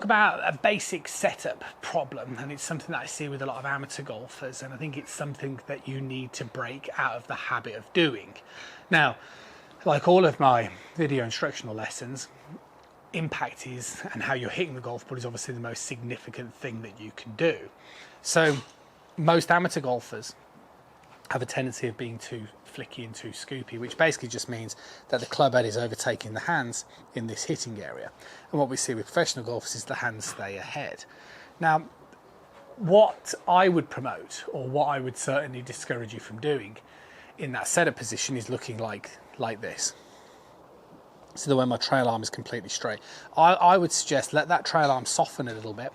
about a basic setup problem, and it's something that I see with a lot of amateur golfers, and I think it's something that you need to break out of the habit of doing. Now, like all of my video instructional lessons, impact is, and how you're hitting the golf ball is obviously the most significant thing that you can do. So most amateur golfers have a tendency of being too flicky and too scoopy, which basically just means that the club head is overtaking the hands in this hitting area. And what we see with professional golfers is the hands stay ahead. Now, what I would promote, or what I would certainly discourage you from doing in that setup position, is looking like this. So the way my trail arm is completely straight. I would suggest let that trail arm soften a little bit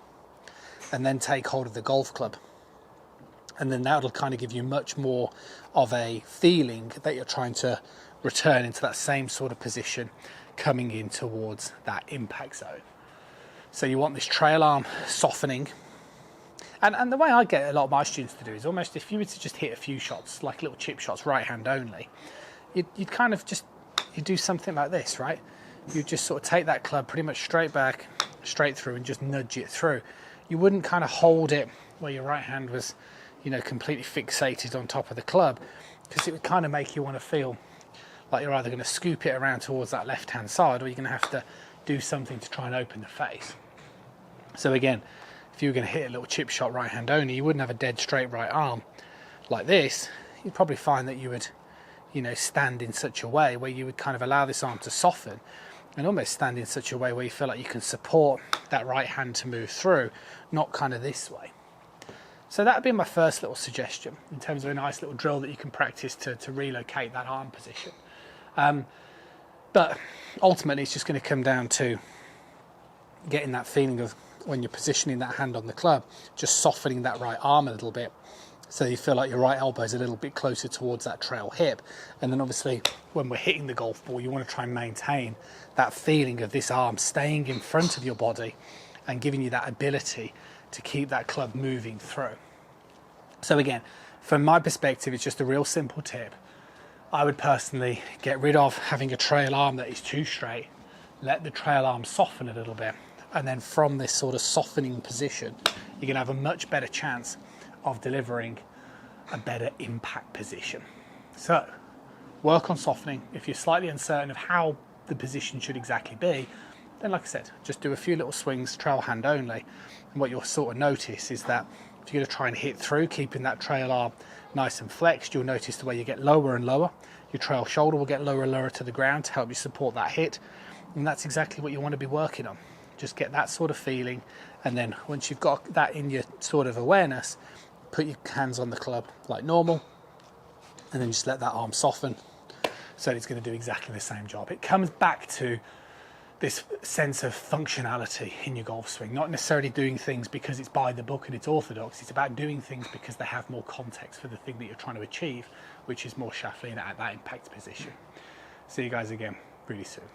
and then take hold of the golf club. And then that'll kind of give you much more of a feeling that you're trying to return into that same sort of position coming in towards that impact zone. So you want this trail arm softening. And the way I get a lot of my students to do is almost, if you were to just hit a few shots, like little chip shots, right hand only, you'd kind of just, you do something like this, right? You just sort of take that club pretty much straight back, straight through, and just nudge it through. You wouldn't kind of hold it where your right hand was, you know, completely fixated on top of the club, because it would kind of make you want to feel like you're either going to scoop it around towards that left hand side, or you're going to have to do something to try and open the face. So again, if you were going to hit a little chip shot right hand only, you wouldn't have a dead straight right arm like this. You'd probably find that you would, you know, stand in such a way where you would kind of allow this arm to soften, and almost stand in such a way where you feel like you can support that right hand to move through, not kind of this way. So that would be my first little suggestion in terms of a nice little drill that you can practice to relocate that arm position. But ultimately it's just going to come down to getting that feeling of, when you're positioning that hand on the club, just softening that right arm a little bit, so you feel like your right elbow is a little bit closer towards that trail hip. And then obviously when we're hitting the golf ball, you want to try and maintain that feeling of this arm staying in front of your body and giving you that ability to keep that club moving through. So again, from my perspective, it's just a real simple tip. I would personally get rid of having a trail arm that is too straight, let the trail arm soften a little bit, and then from this sort of softening position, you're going to have a much better chance of delivering a better impact position. So work on softening. If you're slightly uncertain of how the position should exactly be, then like I said, just do a few little swings, trail hand only. And what you'll sort of notice is that if you're going to try and hit through, keeping that trail arm nice and flexed, you'll notice the way you get lower and lower. Your trail shoulder will get lower and lower to the ground to help you support that hit. And that's exactly what you want to be working on. Just get that sort of feeling. And then once you've got that in your sort of awareness, put your hands on the club like normal, and then just let that arm soften, so it's going to do exactly the same job. It comes back to this sense of functionality in your golf swing, not necessarily doing things because it's by the book and it's orthodox. It's about doing things because they have more context for the thing that you're trying to achieve, which is more shaft lean at that impact position. See you guys again really soon.